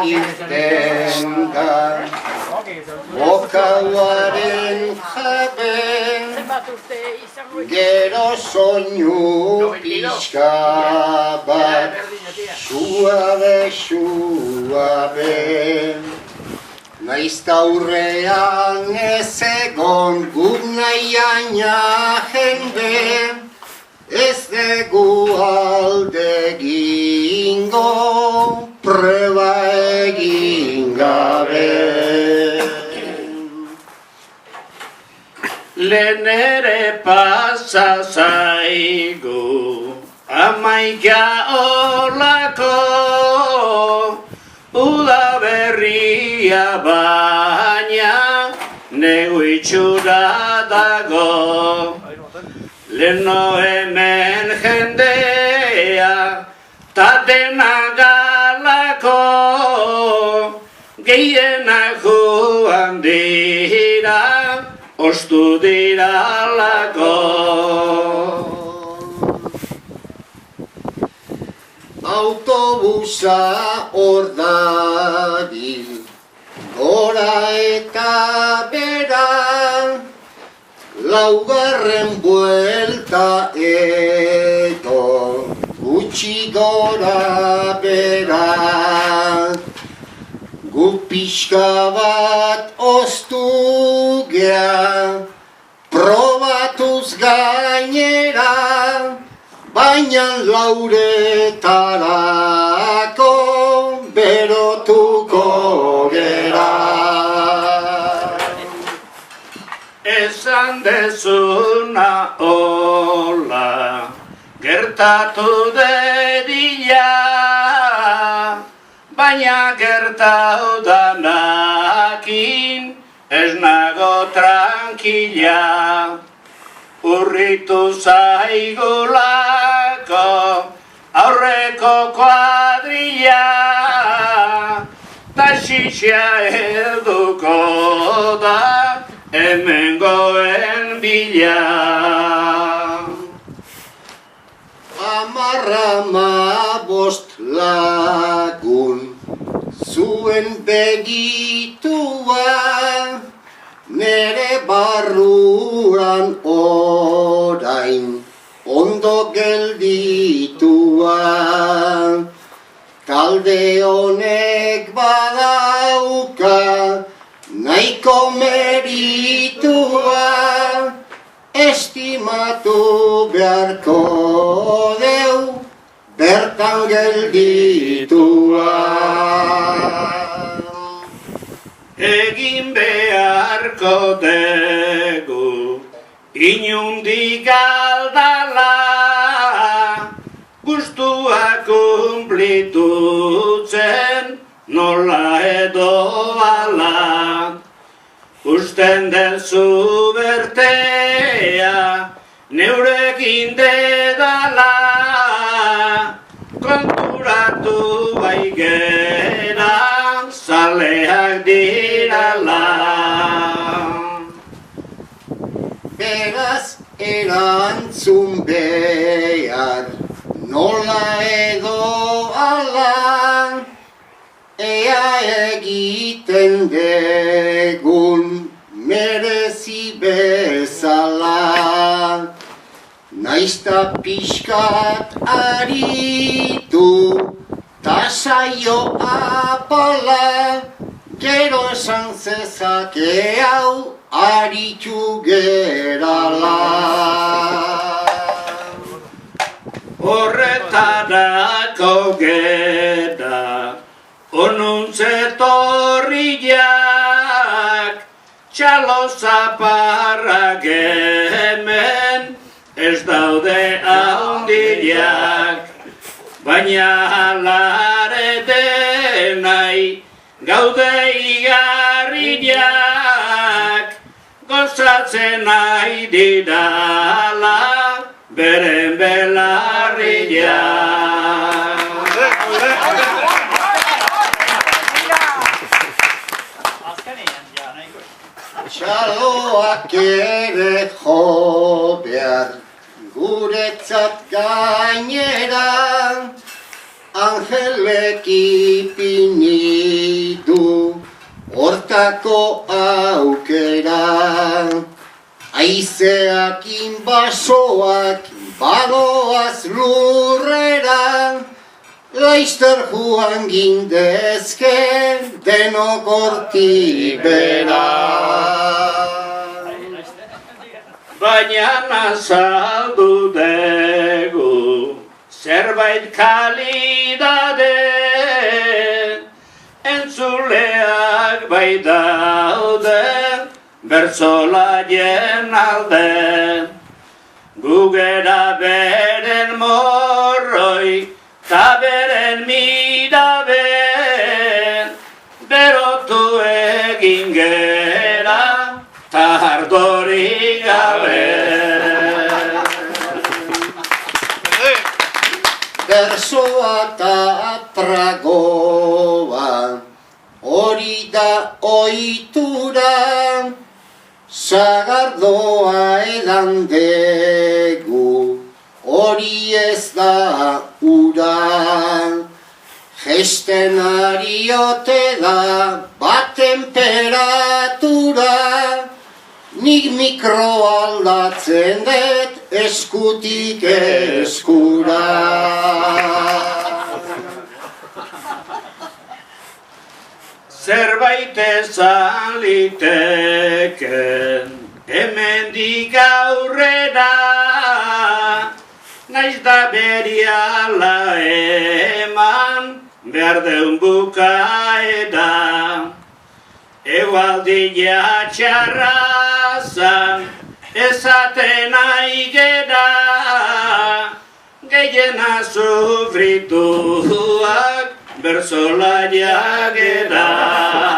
Irten da Bokauaren jabe Gero soinu pixka bat Suabe Naizta aurrean ez egon guk nahiaina jende Ez dugu alde gingo, preba egin gabe. Lehen ere pasa zaigu, amaika olako, uda berria baina, negu itxura dago. Leno hemen jendea, ta dena galako, gehienak joan dira, ostu dira lako. Autobusa hor dabil, gora eta bera, Laugarren buelta edo gutxi gora bera Gu pixka bat oztu gea Probatuz gainera Baina lauretarako berotuko gera Esan dezuna hola, gertatu dedila, baina gertau danakin, ez nago tranquila. Urritu zaigulako, aurreko kuadrilla, ta xixia helduko da, hemengoen bila. Amarrama bost lagun zuen begitua nere barruan orain ondo gelditua talde honek badauka nahiko meritua, estimatu beharko deu, bertan gelditua. Egin beharko dugu, inundik aldala, gustua kumplitutzen, nola edo ala, usten dezu bertea, neurekin dedala, konturatu baigera, zaleak dirala. Beraz erantzun behar, nola edo ala, Ea egiten degun merezi bezala Naizta pixkat aritu ta saio apala Gero esan zezake hau aritu gerala Horretarako geda Onuntzetorriak, txalo zaparrak hemen, ez daude handiak. Baina alare denai, gaude igarriak, gozatzen nahi didala, beren belarriak. Txaloak ere jo behar guretzat gainera angelek ipini du hortako aukera. Aizeak inbasoak badoaz lurrera, laizter joan gindezke denok hortik bera. Baina azaldu dugu zerbait kalidade, entzuleak bai daude bertsolaien alde. Gugera beren morroi ta beren midabe, berotu egin gera ta ardorik gabe. Bersoa ta tragoa, hori da ohitura, sagardoa edan degu, hori ez da ura. Gesten ariote da bat temperatura, nik mikro aldatzen dut eskutik eskura. Zerbait ezan liteken hemendik aurrera, naiz da beriala eman behar deun bukaera. Egualdia txarrazan ezaten aigera, gehiena sufrituak bersolaiak era.